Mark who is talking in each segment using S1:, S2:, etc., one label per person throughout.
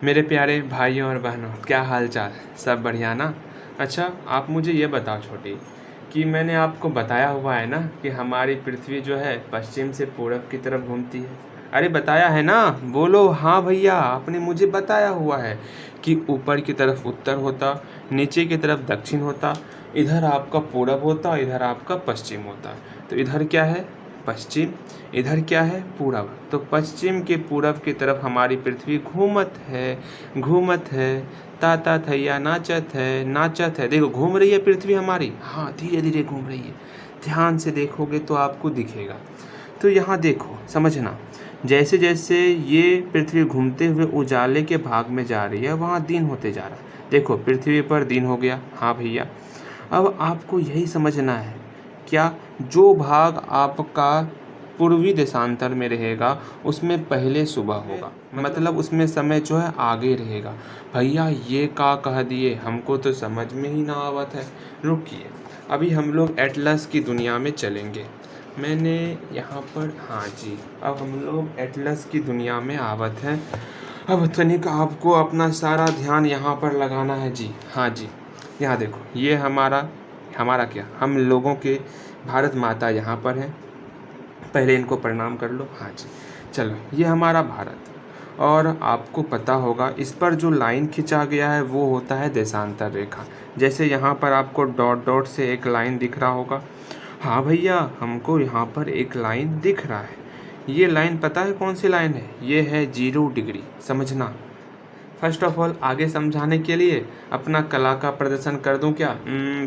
S1: मेरे प्यारे भाइयों और बहनों, क्या हाल चाल? सब बढ़िया ना? अच्छा, आप मुझे ये बताओ छोटी, कि मैंने आपको बताया हुआ है ना कि हमारी पृथ्वी जो है पश्चिम से पूरब की तरफ घूमती है। अरे बताया है ना? बोलो हाँ भैया, आपने मुझे बताया हुआ है कि ऊपर की तरफ उत्तर होता, नीचे की तरफ दक्षिण होता, इधर आपका पूरब होता, इधर आपका पश्चिम होता। तो इधर क्या है? पश्चिम। इधर क्या है? पूरब। तो पश्चिम के पूरब की तरफ हमारी पृथ्वी घूमत है, घूमत है। ताता थैया नाचत है, नाचत है। देखो घूम रही है पृथ्वी हमारी, हाँ धीरे धीरे घूम रही है। ध्यान से देखोगे तो आपको दिखेगा। तो यहाँ देखो, समझना, जैसे जैसे ये पृथ्वी घूमते हुए उजाले के भाग में जा रही है, वहाँ दिन होते जा रहा है। देखो पृथ्वी पर दिन हो गया, हाँ भैया। अब आपको यही समझना है, क्या जो भाग आपका पूर्वी देशांतर में रहेगा उसमें पहले सुबह होगा, मतलब उसमें समय जो है आगे रहेगा। भैया ये का कह दिए, हमको तो समझ में ही ना आवत है। रुकिए, अभी हम लोग एटलस की दुनिया में चलेंगे। मैंने यहाँ पर, हाँ जी, अब हम लोग एटलस की दुनिया में आवत हैं। अब तनिक आपको अपना सारा ध्यान यहाँ पर लगाना है जी। हाँ जी, यहाँ देखो, ये हमारा हमारा क्या, हम लोगों के भारत माता यहाँ पर हैं। पहले इनको प्रणाम कर लो। हाँ जी, चलो, ये हमारा भारत। और आपको पता होगा इस पर जो लाइन खिंचा गया है वो होता है देशांतर रेखा। जैसे यहाँ पर आपको डॉट डॉट से एक लाइन दिख रहा होगा। हाँ भैया, हमको यहाँ पर एक लाइन दिख रहा है। ये लाइन पता है कौन सी लाइन है? ये है 0 डिग्री। समझना। फर्स्ट ऑफ ऑल, आगे समझाने के लिए अपना कला का प्रदर्शन कर दूं क्या?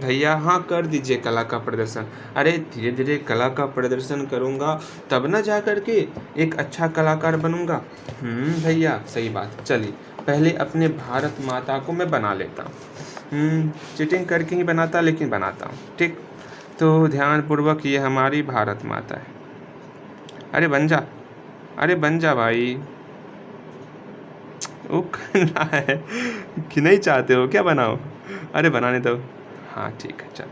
S1: भैया हाँ, कर दीजिए कला का प्रदर्शन। अरे धीरे धीरे कला का प्रदर्शन करूंगा तब ना जा कर के एक अच्छा कलाकार बनूंगा। भैया सही बात। चलिए पहले अपने भारत माता को मैं बना लेता हूँ। चीटिंग करके ही बनाता, लेकिन बनाता हूँ, ठीक। तो ध्यानपूर्वक, ये हमारी भारत माता है। अरे बन जा, अरे बन जा भाई। वो करना है कि नहीं चाहते हो क्या बनाओ? अरे बनाने दो। हाँ ठीक है, चल।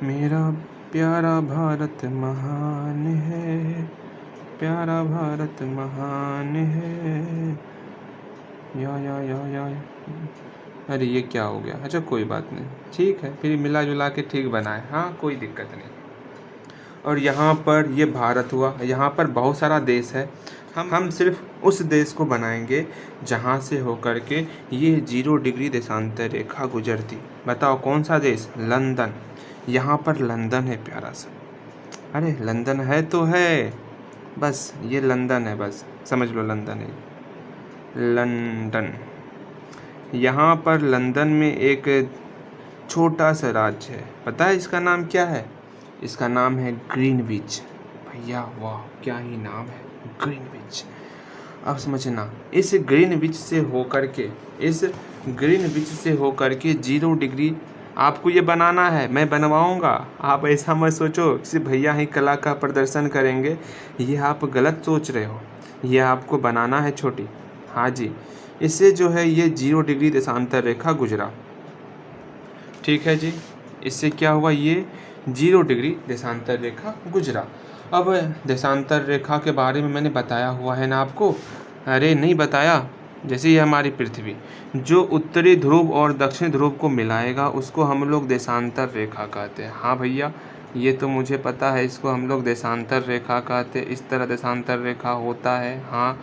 S1: मेरा प्यारा भारत महान है, प्यारा भारत महान है। या। अरे ये क्या हो गया? अच्छा कोई बात नहीं, ठीक है, फिर मिला जुला के ठीक बनाए। हाँ कोई दिक्कत नहीं। और यहाँ पर ये भारत हुआ, यहाँ पर बहुत सारा देश है। हम सिर्फ उस देश को बनाएंगे जहाँ से होकर के ये 0 डिग्री देशांतर रेखा गुजरती। बताओ कौन सा देश? लंदन। यहाँ पर लंदन है प्यारा सा। अरे लंदन है तो है, बस ये लंदन है, बस समझ लो लंदन है। लंदन, यहाँ पर लंदन में एक छोटा सा राज्य है। पता है इसका नाम क्या है? इसका नाम है ग्रीनविच। भैया वाह, क्या ही नाम है, ग्रीनविच। अब समझना, इस ग्रीनविच से होकर के, इस ग्रीनविच से होकर के 0 डिग्री आपको ये बनाना है। मैं बनवाऊंगा, आप ऐसा मत सोचो कि भैया ही कला का प्रदर्शन करेंगे। ये आप गलत सोच रहे हो, ये आपको बनाना है छोटी। हाँ जी, इससे जो है ये 0 डिग्री देशांतर रेखा गुजरा। ठीक है जी, इससे क्या हुआ? ये 0 डिग्री देशांतर रेखा गुजरा। अब देशांतर रेखा के बारे में मैंने बताया हुआ है ना आपको? अरे नहीं बताया? जैसे ये हमारी पृथ्वी, जो उत्तरी ध्रुव और दक्षिण ध्रुव को मिलाएगा उसको हम लोग देशांतर रेखा कहते हैं। हाँ भैया, ये तो मुझे पता है, इसको हम लोग देशांतर रेखा कहते हैं। इस तरह देशांतर रेखा होता है। हाँ,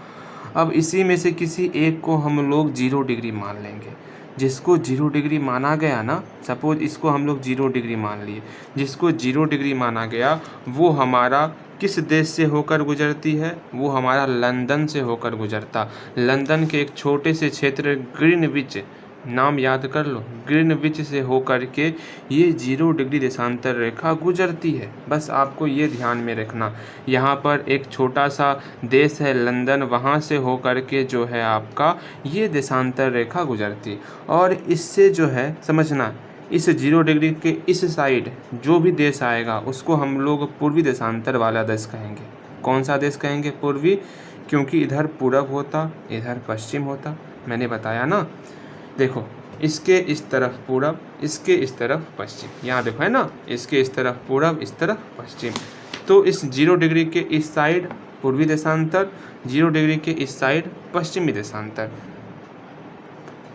S1: अब इसी में से किसी एक को हम लोग 0 डिग्री मान लेंगे। जिसको 0 डिग्री माना गया ना, सपोज इसको हम लोग 0 डिग्री मान लिए, जिसको 0 डिग्री माना गया वो हमारा किस देश से होकर गुजरती है? वो हमारा लंदन से होकर गुजरता। लंदन के एक छोटे से क्षेत्र ग्रीनविच, नाम याद कर लो, ग्रीनविच से होकर के ये 0 डिग्री देशांतर रेखा गुजरती है। बस आपको ये ध्यान में रखना। यहाँ पर एक छोटा सा देश है लंदन, वहाँ से होकर के जो है आपका ये देशांतर रेखा गुजरती। और इससे जो है समझना, इस 0 डिग्री के इस साइड जो भी देश आएगा उसको हम लोग पूर्वी देशांतर वाला देश कहेंगे। कौन सा देश कहेंगे? पूर्वी, क्योंकि इधर पूरब होता, इधर पश्चिम होता। मैंने बताया ना, देखो इसके इस तरफ पूरब, इसके इस तरफ पश्चिम, यहाँ देखो है ना, इसके इस तरफ पूरब, इस तरफ पश्चिम। तो इस 0 डिग्री के इस साइड पूर्वी देशांतर, 0 डिग्री के इस साइड पश्चिमी देशांतर,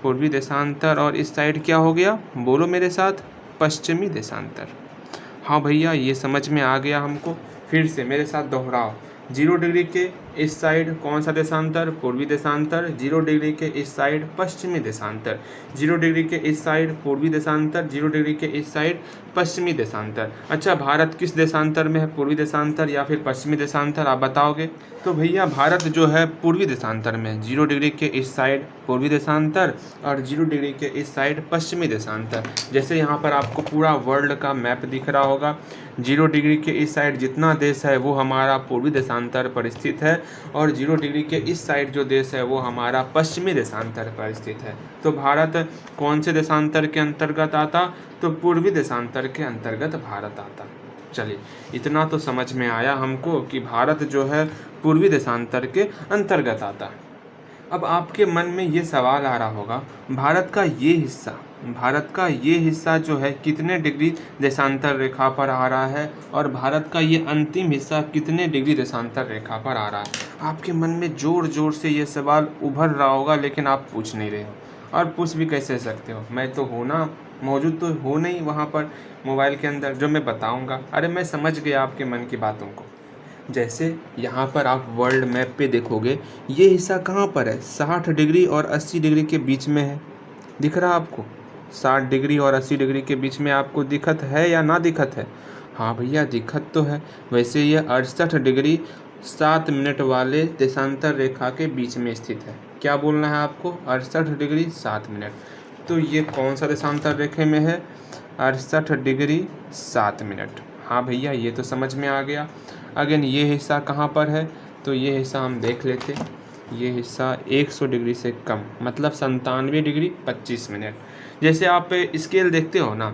S1: पूर्वी देशांतर, और इस साइड क्या हो गया? बोलो मेरे साथ, पश्चिमी देशांतर। हाँ भैया, ये समझ में आ गया हमको। फिर से मेरे साथ दोहराओ। 0 डिग्री के इस साइड कौन सा देशांतर? पूर्वी देशांतर। 0 डिग्री के इस साइड पश्चिमी देशांतर। 0 डिग्री के इस साइड पूर्वी देशांतर। 0 डिग्री के इस साइड पश्चिमी देशांतर। अच्छा, भारत किस देशांतर में है? पूर्वी देशांतर या फिर पश्चिमी देशांतर, आप बताओगे? तो भैया भारत जो है पूर्वी देशांतर में, 0 डिग्री के इस साइड पूर्वी देशांतर और 0 डिग्री के इस साइड पश्चिमी देशांतर। जैसे यहाँ पर आपको पूरा वर्ल्ड का मैप दिख रहा होगा, 0 डिग्री के इस साइड जितना देश है वो हमारा पूर्वी देशांतर पर स्थित है, और 0 डिग्री के इस साइड जो देश है वो हमारा पश्चिमी देशांतर पर स्थित है। तो भारत कौन से देशांतर के अंतर्गत आता? तो पूर्वी देशांतर के अंतर्गत भारत आता। चलिए, इतना तो समझ में आया हमको कि भारत जो है पूर्वी देशांतर के अंतर्गत आता है। अब आपके मन में ये सवाल आ रहा होगा, भारत का ये हिस्सा जो है कितने डिग्री देशांतर रेखा पर आ रहा है, और भारत का ये अंतिम हिस्सा कितने डिग्री देशांतर रेखा पर आ रहा है? आपके मन में ज़ोर ज़ोर से ये सवाल उभर रहा होगा, लेकिन आप पूछ नहीं रहे हो, और पूछ भी कैसे सकते हो? मैं तो हो ना, मौजूद तो हो नहीं वहाँ पर मोबाइल के अंदर जो मैं बताऊँगा। अरे मैं समझ गया आपके मन की बातों को। जैसे यहाँ पर आप वर्ल्ड मैप पे देखोगे, ये हिस्सा कहाँ पर है? 60 डिग्री और 80 डिग्री के बीच में है। दिख रहा आपको? 60 डिग्री और 80 डिग्री के बीच में आपको दिखत है या ना दिखत है? हाँ भैया, दिखत तो है। वैसे ये 68 डिग्री 7 मिनट वाले देशांतर रेखा के बीच में स्थित है। क्या बोलना है आपको? 68 डिग्री 7 मिनट। तो ये कौन सा देशांतर रेखे में है? 68 डिग्री 7 मिनट। हाँ भैया, ये तो समझ में आ गया। अगेन ये हिस्सा कहाँ पर है? तो ये हिस्सा हम देख लेते। ये हिस्सा 100 डिग्री से कम, मतलब 97 डिग्री 25 मिनट। जैसे आप स्केल देखते हो ना,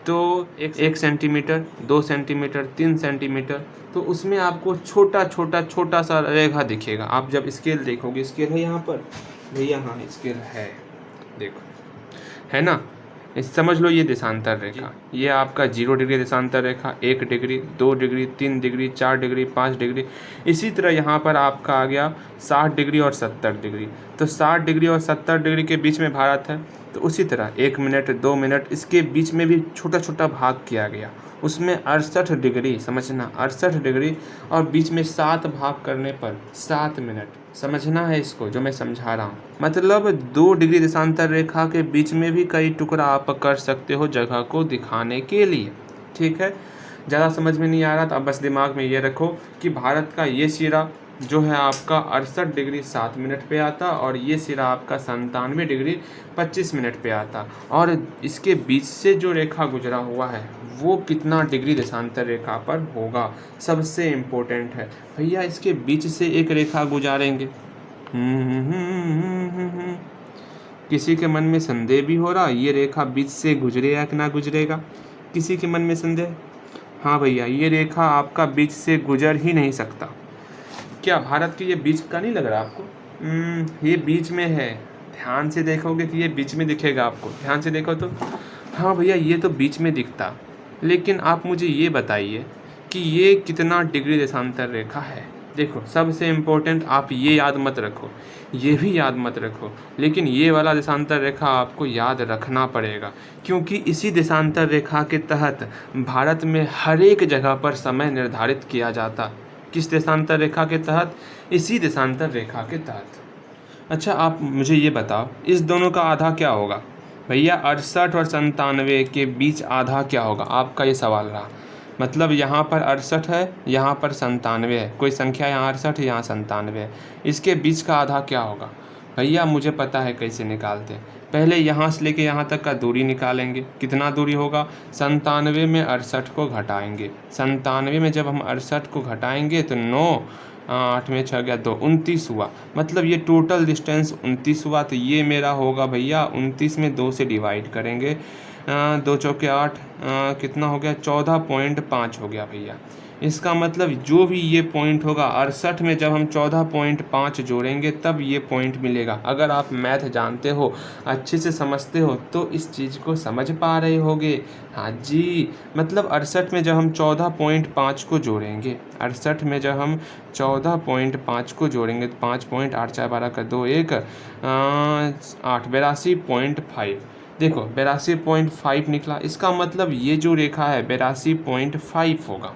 S1: तो 1 सेंटीमीटर, 2 सेंटीमीटर, 3 सेंटीमीटर, तो उसमें आपको छोटा सा रेखा दिखेगा। आप जब स्केल देखोगे, स्केल है यहाँ पर भैया, हाँ स्केल है, देखो है ना, समझ लो ये देशांतर रेखा, ये आपका 0 डिग्री देशांतर रेखा, 1 degree, 2 degree, 3 degree, 4 degree, 5 degree. इसी तरह यहाँ पर आपका आ गया 60 डिग्री और 70 डिग्री। तो 60 डिग्री और 70 डिग्री के बीच में भारत है। तो उसी तरह 1 मिनट, 2 मिनट, इसके बीच में भी छोटा भाग किया गया, उसमें 68 डिग्री, समझना 68 डिग्री, और बीच में 7 भाग करने पर 7 मिनट। समझना है इसको जो मैं समझा रहा हूँ। मतलब 2 डिग्री देशांतर रेखा के बीच में भी कई टुकड़ा आप कर सकते हो जगह को दिखाने के लिए। ठीक है, ज़्यादा समझ में नहीं आ रहा तो अब बस दिमाग में ये रखो कि भारत का ये सिरा जो है आपका 68 डिग्री 7 मिनट पे आता, और ये सिरा आपका 97 डिग्री 25 मिनट पे आता, और इसके बीच से जो रेखा गुजरा हुआ है वो कितना डिग्री देशांतर रेखा पर होगा, सबसे इम्पोर्टेंट है भैया। इसके बीच से एक रेखा गुजारेंगे। किसी के मन में संदेह भी हो रहा, ये रेखा बीच से गुजरेगा कि ना गुजरेगा? किसी के मन में संदेह? हाँ भैया, ये रेखा आपका बीच से गुजर ही नहीं सकता। क्या भारत के ये बीच का नहीं लग रहा आपको? ये बीच में है, ध्यान से देखोगे तो ये बीच में दिखेगा आपको, ध्यान से देखो तो। हाँ भैया, ये तो बीच में दिखता, लेकिन आप मुझे ये बताइए कि ये कितना डिग्री देशांतर रेखा है? देखो, सबसे इम्पोर्टेंट आप ये याद मत रखो, ये भी याद मत रखो, लेकिन ये वाला देशांतर रेखा आपको याद रखना पड़ेगा, क्योंकि इसी देशांतर रेखा के तहत भारत में हर एक जगह पर समय निर्धारित किया जाता। किस देशांतर रेखा के तहत? इसी देशांतर रेखा के तहत। अच्छा, आप मुझे ये बताओ, इस दोनों का आधा क्या होगा? भैया 68 और 97 के बीच आधा क्या होगा? आपका ये सवाल रहा। मतलब यहाँ पर 68 है, यहाँ पर 97 है, कोई संख्या यहाँ 68 है, यहाँ 97 है, इसके बीच का आधा क्या होगा? भैया मुझे पता है कैसे निकालते हैं। पहले यहाँ से लेके यहाँ तक का दूरी निकालेंगे। कितना दूरी होगा? 97 में 68 को घटाएंगे। 97 में जब हम 68 को घटाएंगे तो 9, 8 में 6 गया 2, 29 हुआ। मतलब ये टोटल डिस्टेंस 29 हुआ। तो ये मेरा होगा भैया 29 में 2 से डिवाइड करेंगे, 2 चौके 8, कितना हो गया? 14.5 हो गया भैया। इसका मतलब जो भी ये पॉइंट होगा 68 में जब हम 14.5 जोड़ेंगे तब ये पॉइंट मिलेगा। अगर आप मैथ जानते हो, अच्छे से समझते हो तो इस चीज़ को समझ पा रहे होगे। हाँ जी, मतलब 68 में जब हम 14.5 को जोड़ेंगे, 68 में जब हम 14.5 को जोड़ेंगे तो 5 पॉइंट 8 4 12 का 2 1 8 82.5। देखो 82.5 निकला। इसका मतलब ये जो रेखा है 82.5 होगा।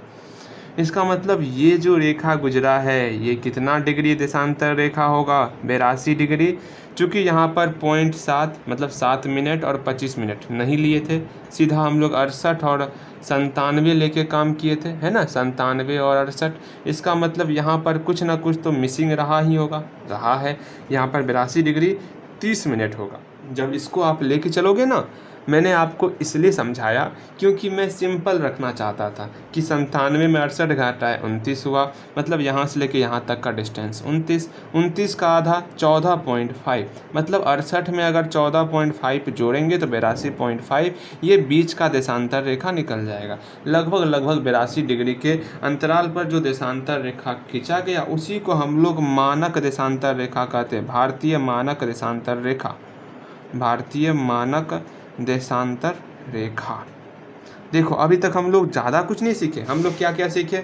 S1: इसका मतलब ये जो रेखा गुजरा है ये कितना डिग्री देशांतर रेखा होगा? 82 डिग्री। चूँकि यहाँ पर 0.7 मतलब 7 मिनट और 25 मिनट नहीं लिए थे, सीधा हम लोग 68 और 97 लेके काम किए थे, है ना, 97 और 68। इसका मतलब यहाँ पर कुछ ना कुछ तो मिसिंग रहा ही होगा, रहा है। यहाँ पर 82 डिग्री 30 मिनट होगा। जब इसको आप लेके चलोगे ना, मैंने आपको इसलिए समझाया क्योंकि मैं सिंपल रखना चाहता था कि 97 में 68 घटाए 29 हुआ, मतलब यहाँ से लेके यहाँ तक का डिस्टेंस 29, 29 का आधा 14.5, मतलब 68 में अगर 14.5 जोड़ेंगे तो 82.5, ये बीच का देशांतर रेखा निकल जाएगा। लगभग 82 डिग्री के अंतराल पर जो देशांतर रेखा खींचा गया उसी को हम लोग मानक देशांतर रेखा कहते हैं। भारतीय मानक देशांतर रेखा, भारतीय मानक देशांतर रेखा। देखो अभी तक हम लोग ज़्यादा कुछ नहीं सीखे। हम लोग क्या क्या सीखे?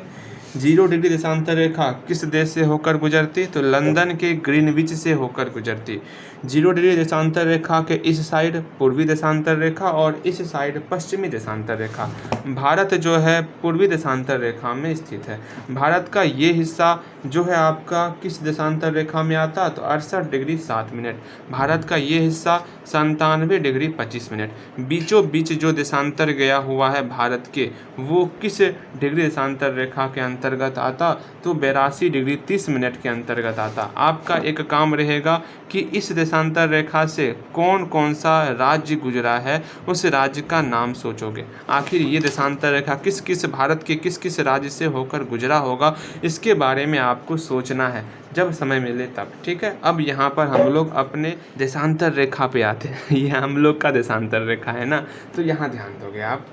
S1: 0 डिग्री देशांतर रेखा किस देश से होकर गुजरती? तो लंदन के ग्रीनविच से होकर गुजरती। 0 डिग्री देशांतर रेखा के इस साइड पूर्वी देशांतर रेखा और इस साइड पश्चिमी देशांतर रेखा। भारत जो है पूर्वी देशांतर रेखा में स्थित है। भारत का ये हिस्सा जो है आपका किस देशांतर रेखा में आता? तो 68 डिग्री 7 मिनट। भारत का ये हिस्सा 97 डिग्री 25 मिनट। बीचों बीच जो देशांतर गया हुआ है भारत के, वो किस डिग्री देशांतर रेखा के अंतर्गत आता? तो 82 डिग्री 30 मिनट के अंतर्गत आता। आपका एक काम रहेगा कि इस देशांतर रेखा से कौन कौन सा राज्य गुजरा है उस राज्य का नाम सोचोगे। आखिर ये देशांतर रेखा किस किस भारत के किस किस राज्य से होकर गुजरा होगा, इसके बारे में आपको सोचना है जब समय मिले तब, ठीक है। अब यहाँ पर हम लोग अपने देशांतर रेखा पे आते हैं। ये हम लोग का देशांतर रेखा है ना, तो यहाँ ध्यान दोगे आप।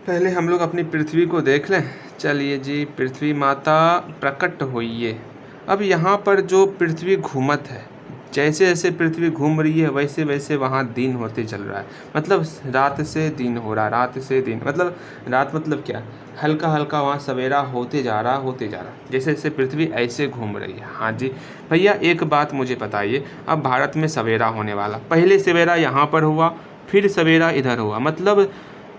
S1: पहले हम लोग अपनी पृथ्वी को देख लें। चलिए जी, पृथ्वी माता प्रकट होइए। अब यहाँ पर जो पृथ्वी घूमत है, जैसे जैसे पृथ्वी घूम रही है वैसे वैसे वहाँ दिन होते चल रहा है। मतलब रात से दिन हो रहा, रात से दिन, मतलब रात मतलब क्या, हल्का हल्का वहाँ सवेरा होते जा रहा जैसे जैसे पृथ्वी ऐसे घूम रही है। हाँ जी भैया, एक बात मुझे बताइए, अब भारत में सवेरा होने वाला, पहले सवेरा यहाँ पर हुआ, फिर सवेरा इधर हुआ, मतलब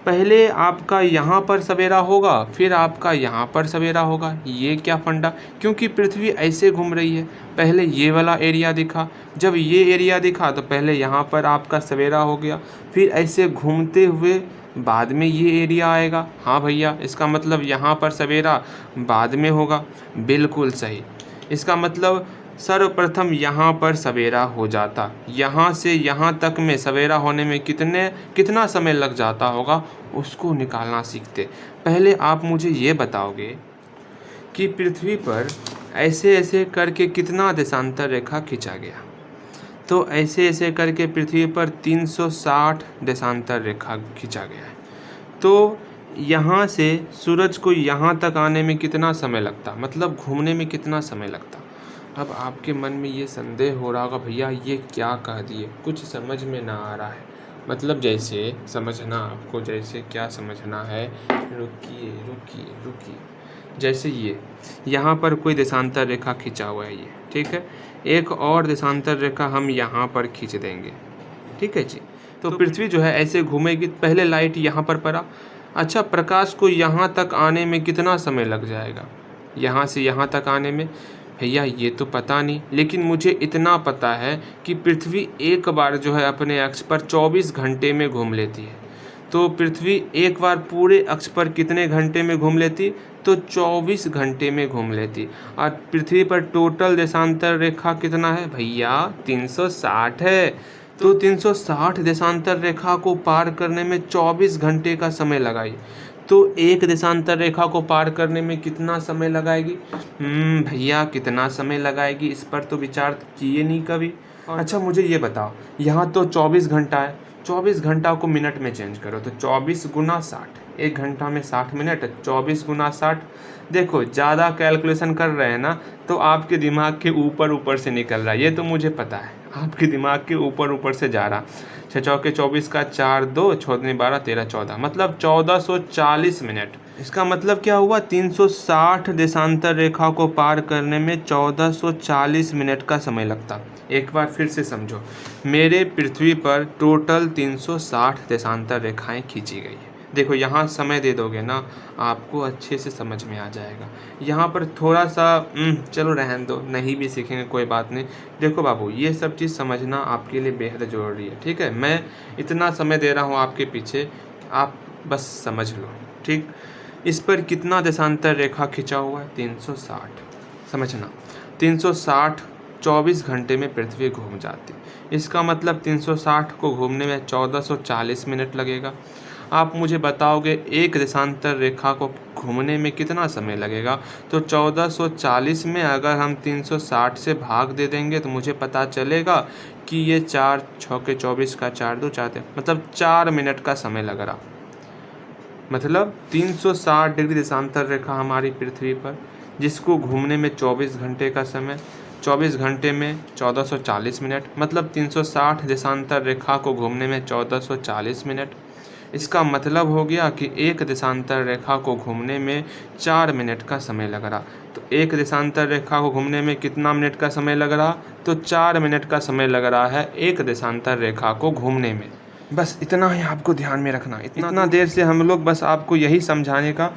S1: पहले आपका यहाँ पर सवेरा होगा फिर आपका यहाँ पर सवेरा होगा। ये क्या फंडा? क्योंकि पृथ्वी ऐसे घूम रही है। पहले ये वाला एरिया दिखा, जब ये एरिया दिखा तो पहले यहाँ पर आपका सवेरा हो गया, फिर ऐसे घूमते हुए बाद में ये एरिया आएगा। हाँ भैया, इसका मतलब यहाँ पर सवेरा बाद में होगा। बिल्कुल सही। इसका मतलब सर्वप्रथम यहाँ पर सवेरा हो जाता, यहाँ से यहाँ तक में सवेरा होने में कितना समय लग जाता होगा उसको निकालना सीखते। पहले आप मुझे ये बताओगे कि पृथ्वी पर ऐसे ऐसे करके कितना देशांतर रेखा खींचा गया? तो ऐसे ऐसे करके पृथ्वी पर 360 देशांतर रेखा खींचा गया है। तो यहाँ से सूरज को यहाँ तक आने में कितना समय लगता, मतलब घूमने में कितना समय लगता? अब आपके मन में ये संदेह हो रहा होगा, भैया ये क्या कह दिए, कुछ समझ में ना आ रहा है। मतलब जैसे समझना, आपको जैसे क्या समझना है, रुकिए। जैसे ये यहाँ पर कोई देशांतर रेखा खींचा हुआ है, ये ठीक है, एक और देशांतर रेखा हम यहाँ पर खींच देंगे, ठीक है जी। तो पृथ्वी जो है ऐसे घूमेगी। पहले लाइट यहाँ पर पड़ा, अच्छा प्रकाश को यहाँ तक आने में कितना समय लग जाएगा, यहाँ से यहाँ तक आने में? भैया ये तो पता नहीं, लेकिन मुझे इतना पता है कि पृथ्वी एक बार जो है अपने अक्ष पर 24 घंटे में घूम लेती है। तो पृथ्वी एक बार पूरे अक्ष पर कितने घंटे में घूम लेती? तो 24 घंटे में घूम लेती। और पृथ्वी पर टोटल देशांतर रेखा कितना है भैया? 360 है। तो 360 देशांतर रेखा को पार करने में 24 घंटे का समय लगाई। तो एक देशांतर रेखा को पार करने में कितना समय लगाएगी? भैया कितना समय लगाएगी, इस पर तो विचार किए नहीं कभी। अच्छा मुझे ये बताओ, यहाँ तो 24 घंटा है, 24 घंटा को मिनट में चेंज करो तो 24 गुना 60, 1 घंटा में 60 मिनट, 24 गुना 60। देखो ज़्यादा कैलकुलेशन कर रहे हैं ना तो आपके दिमाग के ऊपर ऊपर से निकल रहा है, ये तो मुझे पता है, आपके दिमाग के ऊपर ऊपर से जा रहा। 6 चौके 24 का 4 2 6 दूनी 12 13 14, मतलब 1440 मिनट। इसका मतलब क्या हुआ, 360 देशांतर रेखा को पार करने में 1440 मिनट का समय लगता। एक बार फिर से समझो, मेरे पृथ्वी पर टोटल 360 देशांतर रेखाएं खींची गई है। देखो यहाँ समय दे दोगे ना आपको अच्छे से समझ में आ जाएगा। यहाँ पर थोड़ा सा चलो रहने दो, नहीं भी सीखेंगे कोई बात नहीं। देखो बाबू, ये सब चीज़ समझना आपके लिए बेहद ज़रूरी है, ठीक है। मैं इतना समय दे रहा हूँ आपके पीछे, आप बस समझ लो, ठीक। इस पर कितना देशांतर रेखा खिंचा हुआ है, 360। समझना, 360 24 घंटे में पृथ्वी घूम जाती। इसका मतलब 360 को घूमने में 1440 मिनट लगेगा। आप मुझे बताओगे एक देशांतर रेखा को घूमने में कितना समय लगेगा, तो 1440 में अगर हम 360 से भाग दे देंगे तो मुझे पता चलेगा कि ये 4 छक्के 24 का 4 2 4 3, मतलब 4 मिनट का समय लग रहा। मतलब 360 डिग्री देशांतर रेखा हमारी पृथ्वी पर, जिसको घूमने में 24 घंटे का समय, 24 घंटे में 1440 मिनट, मतलब 360 देशांतर रेखा को घूमने में 1440 मिनट। इसका मतलब हो गया कि एक देशांतर रेखा को घूमने में 4 मिनट का समय लग रहा। तो एक देशांतर रेखा को घूमने में कितना मिनट का समय लग रहा, तो 4 मिनट का समय लग रहा है एक देशांतर रेखा को घूमने में। बस इतना ही आपको ध्यान में रखना। इतना देर से हम लोग बस आपको यही समझाने का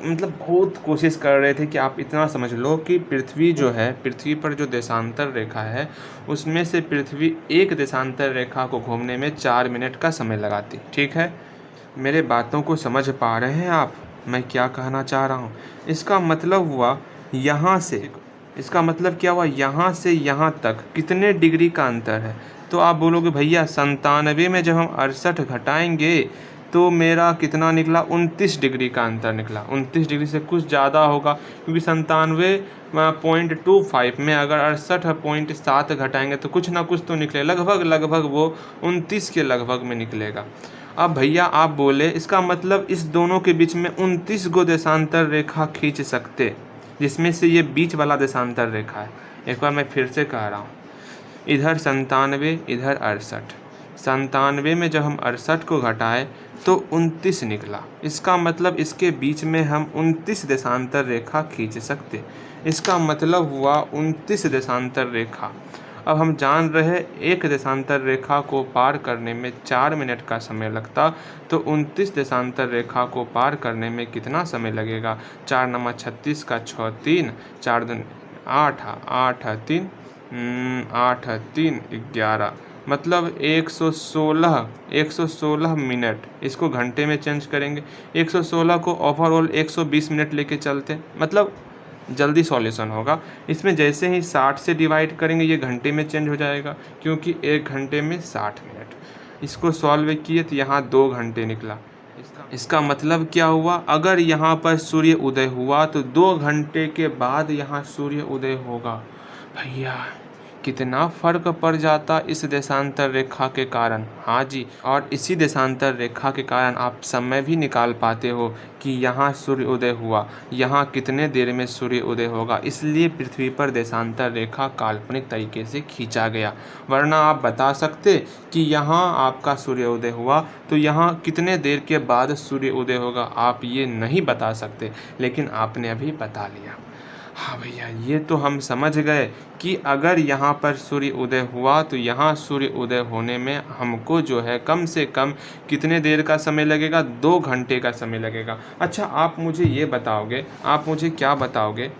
S1: मतलब बहुत कोशिश कर रहे थे कि आप इतना समझ लो कि पृथ्वी जो है, पृथ्वी पर जो देशांतर रेखा है उसमें से पृथ्वी एक देशांतर रेखा को घूमने में 4 मिनट का समय लगाती, ठीक है। मेरे बातों को समझ पा रहे हैं आप, मैं क्या कहना चाह रहा हूँ। इसका मतलब हुआ यहाँ से, इसका मतलब क्या हुआ, यहाँ से यहाँ तक कितने डिग्री का अंतर है। तो आप बोलोगे भैया 97 में जब हम 68 घटाएंगे तो मेरा कितना निकला, 29 डिग्री का अंतर निकला। 29 डिग्री से कुछ ज़्यादा होगा, क्योंकि 97.25 में अगर 68.7 घटाएंगे तो कुछ ना कुछ तो निकले, लगभग वो 29 के लगभग में निकलेगा। अब भैया आप बोले इसका मतलब इस दोनों के बीच में 29 गो देशांतर रेखा खींच सकते, जिसमें से ये बीच वाला देशांतर रेखा है। एक बार मैं फिर से कह रहा हूँ, इधर 97, इधर 68। 97 में जब हम 68 को घटाए तो 29 निकला। इसका मतलब इसके बीच में हम 29 देशांतर रेखा खींच सकते। इसका मतलब हुआ 29 देशांतर रेखा। अब हम जान रहे एक देशांतर रेखा को पार करने में 4 मिनट का समय लगता, तो 29 देशांतर रेखा को पार करने में कितना समय लगेगा। 4 नमा 36 का 6 3, 4 दूनी 8 8 3 8 3 11, मतलब 116 मिनट। इसको घंटे में चेंज करेंगे, 116 को ओवरऑल 120 मिनट लेके चलते, मतलब जल्दी सॉल्यूशन होगा। इसमें जैसे ही 60 से डिवाइड करेंगे ये घंटे में चेंज हो जाएगा, क्योंकि 1 घंटे में 60 मिनट। इसको सॉल्व किए तो यहाँ 2 घंटे निकला। इसका मतलब क्या हुआ, अगर यहाँ पर सूर्य उदय हुआ तो 2 घंटे के बाद यहाँ सूर्य उदय होगा। भैया कितना फर्क पड़ जाता इस देशांतर रेखा के कारण। हाँ जी, और इसी देशांतर रेखा के कारण आप समय भी निकाल पाते हो कि यहाँ सूर्य उदय हुआ, यहाँ कितने देर में सूर्य उदय होगा। इसलिए पृथ्वी पर देशांतर रेखा काल्पनिक तरीके से खींचा गया, वरना आप बता सकते कि यहाँ आपका सूर्य उदय हुआ तो यहाँ कितने देर के बाद सूर्य उदय होगा, आप ये नहीं बता सकते, लेकिन आपने अभी बता लिया। हाँ भैया, ये तो हम समझ गए कि अगर यहाँ पर सूर्य उदय हुआ तो यहाँ सूर्य उदय होने में हमको जो है कम से कम कितने देर का समय लगेगा, 2 घंटे का समय लगेगा। अच्छा आप मुझे ये बताओगे, आप मुझे क्या बताओगे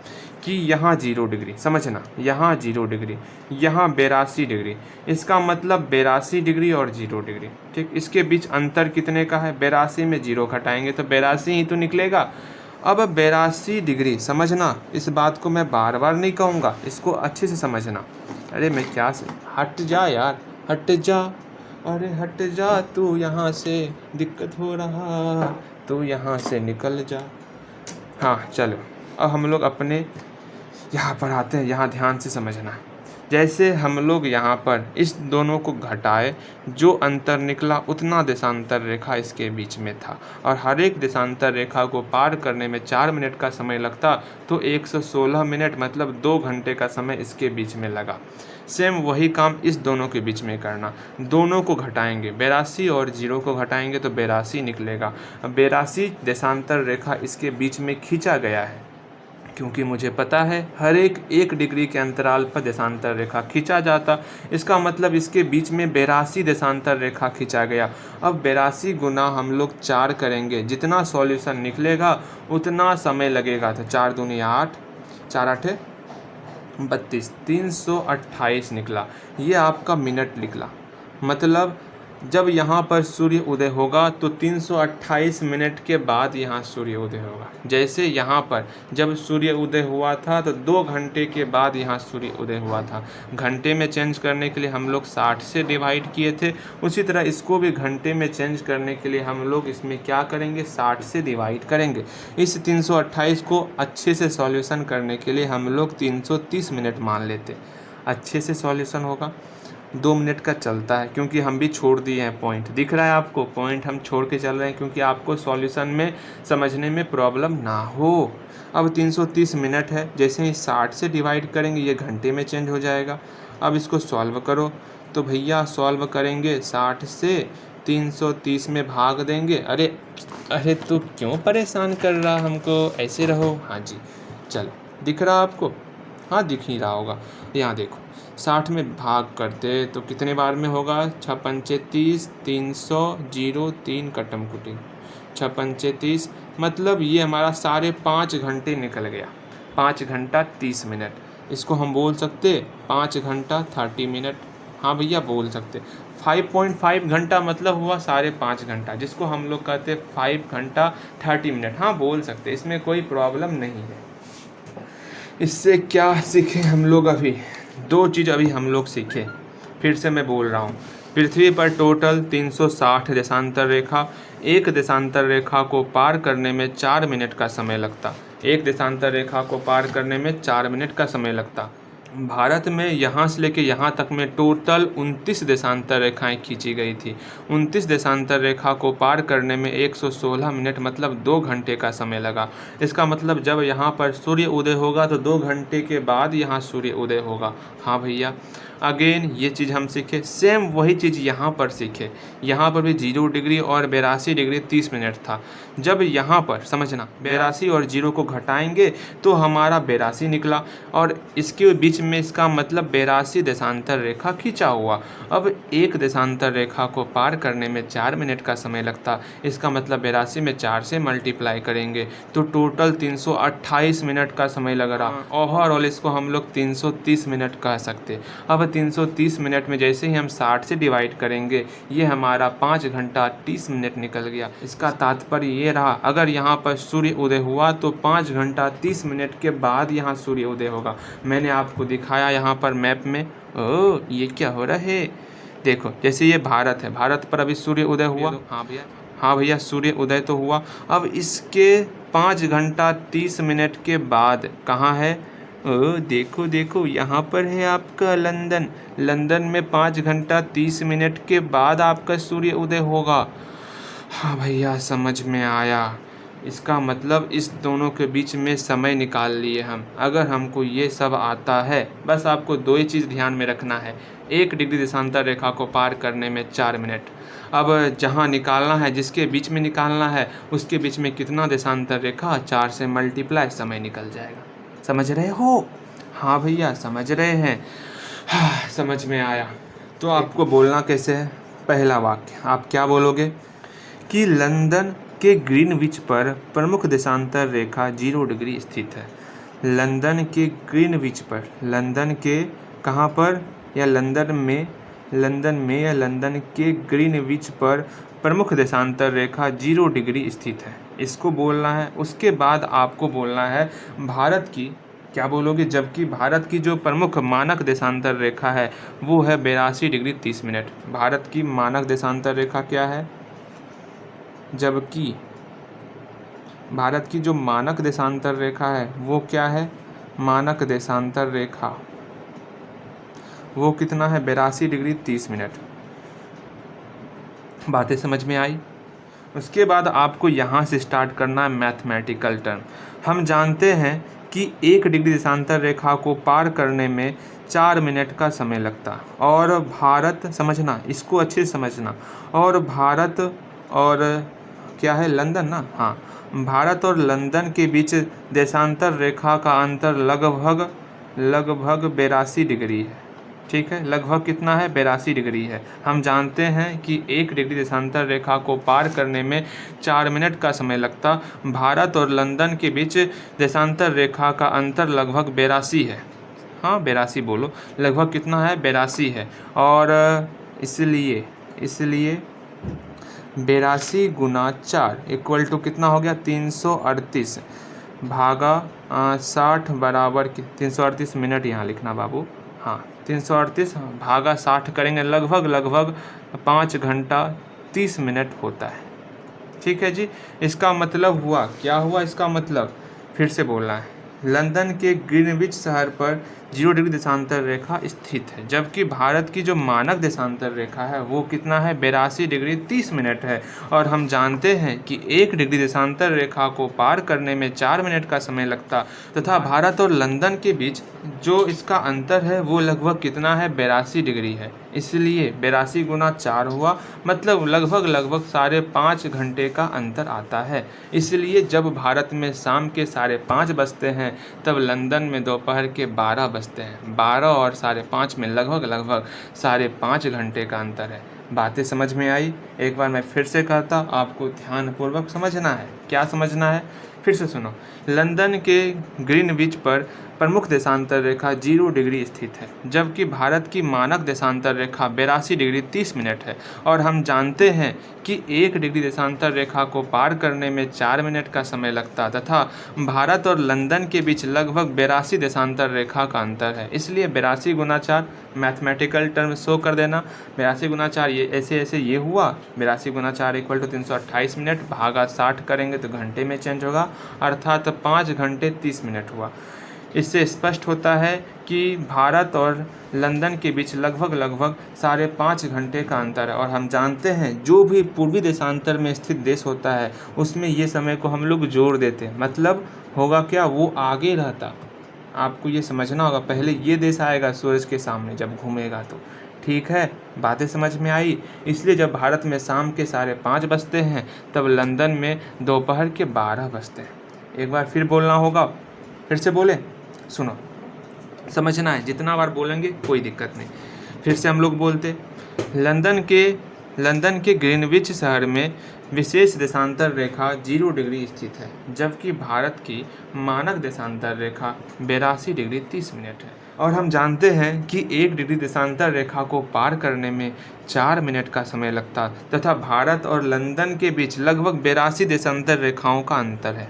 S1: कि यहाँ 0 डिग्री, समझना, यहाँ 0 डिग्री, यहाँ 82 डिग्री, इसका मतलब 82 डिग्री और 0 डिग्री, ठीक। इसके बीच अंतर कितने का है, 82 में 0 घटाएंगे तो 82 ही तो निकलेगा। अब 82 डिग्री, समझना, इस बात को मैं बार बार नहीं कहूँगा, इसको अच्छे से समझना। अरे मैं क्या से, हट जा यार, हट जा, अरे हट जा, तू यहाँ से, दिक्कत हो रहा, तू यहाँ से निकल जा। हाँ चलो, अब हम लोग अपने यहाँ पर आते हैं, यहाँ ध्यान से समझना। जैसे हम लोग यहाँ पर इस दोनों को घटाए, जो अंतर निकला उतना देशांतर रेखा इसके बीच में था, और हर एक देशांतर रेखा को पार करने में 4 मिनट का समय लगता, तो 116 मिनट मतलब 2 घंटे का समय इसके बीच में लगा। सेम वही काम इस दोनों के बीच में करना, दोनों को घटाएंगे, 82 और 0 को घटाएंगे तो 82 निकलेगा। 82 देशांतर रेखा इसके बीच में खींचा गया है, क्योंकि मुझे पता है हर एक 1 डिग्री के अंतराल पर देशांतर रेखा खींचा जाता। इसका मतलब इसके बीच में 82 देशांतर रेखा खींचा गया। अब 82 गुना हम लोग 4 करेंगे, जितना सॉल्यूशन निकलेगा उतना समय लगेगा। तो 4 दूनी 8, 4 8 32, 328 निकला। ये आपका मिनट निकला। मतलब जब यहाँ पर सूर्य उदय होगा तो 328 मिनट के बाद यहाँ सूर्य उदय होगा। जैसे यहाँ पर जब सूर्य उदय हुआ था तो 2 घंटे के बाद यहाँ सूर्य उदय हुआ था। घंटे में चेंज करने के लिए हम लोग 60 से डिवाइड किए थे, उसी तरह इसको भी घंटे में चेंज करने के लिए हम लोग इसमें क्या करेंगे, 60 से डिवाइड करेंगे। इस 328 को अच्छे से सॉल्यूशन करने के लिए हम लोग 330 मिनट मान लेते, अच्छे से सॉल्यूशन होगा। 2 मिनट का चलता है, क्योंकि हम भी छोड़ दिए हैं पॉइंट, दिख रहा है आपको, पॉइंट हम छोड़ के चल रहे हैं क्योंकि आपको सॉल्यूशन में समझने में प्रॉब्लम ना हो। अब 330 मिनट है, जैसे ही 60 से डिवाइड करेंगे ये घंटे में चेंज हो जाएगा। अब इसको सॉल्व करो, तो भैया सॉल्व करेंगे 60 से 330 में भाग देंगे। अरे अरे तो क्यों परेशान कर रहा हमको, ऐसे रहो। हाँ जी, चलो दिख रहा आपको, हाँ दिख ही रहा होगा। यहाँ देखो 60 में भाग करते तो कितने बार में होगा, 6 पंचे 30, 300, 0, 3 कटम कुटी, 6 पंचे 30, मतलब ये हमारा साढ़े 5 घंटे निकल गया। 5 घंटा 30 मिनट, इसको हम बोल सकते 5 घंटा 30 मिनट। हाँ भैया बोल सकते। 5.5 घंटा मतलब हुआ 5.5 घंटा, जिसको हम लोग कहते 5 घंटा 30 मिनट। हाँ बोल सकते, इसमें कोई प्रॉब्लम नहीं है। इससे क्या सीखे हम लोग, अभी 2 चीज़ अभी हम लोग सीखे। फिर से मैं बोल रहा हूँ, पृथ्वी पर टोटल 360 देशांतर रेखा, एक देशांतर रेखा को पार करने में 4 मिनट का समय लगता। एक देशांतर रेखा को पार करने में 4 मिनट का समय लगता। भारत में यहाँ से लेके यहाँ तक में टोटल 29 देशांतर रेखाएं खींची गई थी। 29 देशांतर रेखा को पार करने में 116 मिनट मतलब 2 घंटे का समय लगा। इसका मतलब जब यहाँ पर सूर्य उदय होगा तो 2 घंटे के बाद यहाँ सूर्य उदय होगा। हाँ भैया, अगेन ये चीज़ हम सीखे, सेम वही चीज़ यहाँ पर सीखे। यहाँ पर भी 0 डिग्री और 82 डिग्री 30 मिनट था। जब यहाँ पर समझना 82 और 0 को घटाएंगे तो हमारा 82 निकला, और इसके बीच में इसका मतलब 82 देशांतर रेखा खींचा हुआ। अब एक देशांतर रेखा को पार करने में 4 मिनट का समय लगता, इसका मतलब 82 में 4 से मल्टीप्लाई करेंगे तो टोटल 328 मिनट का समय लग रहा। ओवरऑल इसको हम लोग 330 मिनट कह सकते। अब 330 मिनट में जैसे ही हम 60 से डिवाइड करेंगे ये हमारा 5 घंटा 30 मिनट निकल गया। इसका तात्पर्य ये रहा, अगर यहाँ पर सूर्य उदय हुआ तो 5 घंटा 30 मिनट के बाद यहाँ सूर्य उदय होगा। मैंने आपको दिखाया यहाँ पर मैप में। ओह ये क्या हो रहा है, देखो जैसे ये भारत है, भारत पर अभी सूर्य उदय हुआ। हाँ भैया, हाँ भैया सूर्य उदय तो हुआ। अब इसके 5 घंटा 30 मिनट के बाद कहाँ है, ओ देखो देखो यहाँ पर है आपका लंदन। लंदन में 5 घंटा 30 मिनट के बाद आपका सूर्य उदय होगा। हाँ भैया समझ में आया। इसका मतलब इस दोनों के बीच में समय निकाल लिए हम। अगर हमको ये सब आता है, बस आपको 2 ही चीज़ ध्यान में रखना है। 1 डिग्री देशांतर रेखा को पार करने में 4 मिनट। अब जहाँ निकालना है, जिसके बीच में निकालना है उसके बीच में कितना देशांतर रेखा, 4 से मल्टीप्लाई, समय निकल जाएगा। समझ रहे हो? हाँ भैया समझ रहे हैं। हाँ समझ में आया। तो आपको बोलना कैसे है, पहला वाक्य आप क्या बोलोगे कि लंदन के ग्रीनविच पर प्रमुख देशांतर रेखा 0 डिग्री स्थित है। लंदन के ग्रीनविच पर, लंदन के कहाँ पर, या लंदन में या लंदन के ग्रीनविच पर प्रमुख देशांतर रेखा 0 डिग्री स्थित है, इसको बोलना है। उसके बाद आपको बोलना है भारत की, क्या बोलोगे, जबकि भारत की जो प्रमुख मानक देशांतर रेखा है वो है 82 डिग्री 30 मिनट। भारत की मानक देशांतर रेखा क्या है, जबकि भारत की जो मानक देशांतर रेखा है वो क्या है, मानक देशांतर रेखा वो कितना है 82°30। बातें समझ में आई। उसके बाद आपको यहाँ से स्टार्ट करना है मैथमेटिकल टर्म। हम जानते हैं कि 1 डिग्री देशांतर रेखा को पार करने में 4 मिनट का समय लगता, और भारत, समझना इसको अच्छे से समझना, और भारत और क्या है, लंदन ना, हाँ, भारत और लंदन के बीच देशांतर रेखा का अंतर लगभग 82 डिग्री है। ठीक है, लगभग कितना है, 82 डिग्री है। हम जानते हैं कि 1 डिग्री देशांतर रेखा को पार करने में 4 मिनट का समय लगता। भारत और लंदन के बीच देशांतर रेखा का अंतर लगभग 82 है। हाँ, 82 बोलो, लगभग कितना है, 82 है। और इसलिए 82 गुना 4 इक्वल टू कितना हो गया, 338 भागा 60 बराबर 338 मिनट यहाँ लिखना बाबू, हाँ 338 भागा 60 करेंगे, लगभग 5 घंटा 30 मिनट होता है। ठीक है जी, इसका मतलब हुआ, क्या हुआ इसका मतलब, फिर से बोलना है, लंदन के ग्रीनविच शहर पर 0 डिग्री देशांतर रेखा स्थित है, जबकि भारत की जो मानक देशांतर रेखा है वो कितना है, 82°30 है। और हम जानते हैं कि 1 डिग्री देशांतर रेखा को पार करने में 4 मिनट का समय लगता, तथा भारत और लंदन के बीच जो इसका अंतर है वो लगभग कितना है, 82 डिग्री है। इसलिए 82 गुना 4 हुआ, मतलब लगभग 5.5 घंटे का अंतर आता है। इसलिए जब भारत में शाम के 5:30 बजते हैं तब लंदन में दोपहर के 12 बजते हैं। 12 और 5:30 में लगभग 5.5 घंटे का अंतर है। बातें समझ में आई? एक बार मैं फिर से कहता, आपको ध्यानपूर्वक समझना है। क्या समझना है, फिर से सुनो। लंदन के ग्रीनविच पर प्रमुख देशांतर रेखा 0 डिग्री स्थित है, जबकि भारत की मानक देशांतर रेखा 82°30 है। और हम जानते हैं कि 1 डिग्री देशांतर रेखा को पार करने में 4 मिनट का समय लगता, तथा भारत और लंदन के बीच लगभग 82 देशांतर रेखा का अंतर है। इसलिए 82 गुना 4 मैथमेटिकल टर्म शो कर देना। 82 गुना 4 ये ऐसे ये हुआ, 82 गुना 4 इक्वल टू 328 मिनट, भागा 60 करेंगे तो घंटे में चेंज होगा, अर्थात 5 घंटे 30 मिनट हुआ। इससे स्पष्ट होता है कि भारत और लंदन के बीच लगभग 5.5 घंटे का अंतर है। और हम जानते हैं जो भी पूर्वी देशांतर में स्थित देश होता है उसमें ये समय को हम लोग जोड़ देते हैं, मतलब होगा क्या, वो आगे रहता। आपको ये समझना होगा, पहले ये देश आएगा सूरज के सामने जब घूमेगा तो। ठीक है, बातें समझ में आई। इसलिए जब भारत में शाम के 5:30 बजते हैं तब लंदन में दोपहर के 12 बजते हैं। एक बार फिर बोलना होगा, फिर से बोले, सुनो, समझना है, जितना बार बोलेंगे कोई दिक्कत नहीं। फिर से हम लोग बोलते, लंदन के ग्रीनविच शहर में विशेष देशांतर रेखा 0 डिग्री स्थित है, जबकि भारत की मानक देशांतर रेखा 82°30 है। और हम जानते हैं कि 1 डिग्री देशांतर रेखा को पार करने में 4 मिनट का समय लगता, तथा भारत और लंदन के बीच लगभग 82 देशांतर रेखाओं का अंतर है।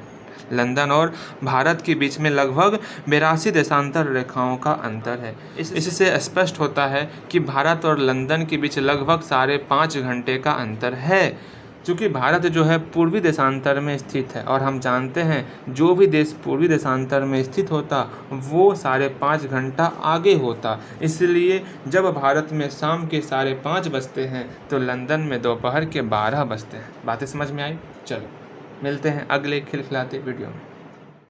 S1: लंदन और भारत के बीच में लगभग 82 देशांतर रेखाओं का अंतर है। इससे स्पष्ट होता है कि भारत और लंदन के बीच लगभग 5.5 घंटे का अंतर है। चूँकि भारत जो है पूर्वी देशांतर में स्थित है, और हम जानते हैं जो भी देश पूर्वी देशांतर में स्थित होता वो 5.5 घंटा आगे होता। इसलिए जब भारत में शाम के 5:30 बजते हैं तो लंदन में दोपहर के 12 बजते हैं। बातें समझ में आई? चलो मिलते हैं अगले खिलखिलाते वीडियो में।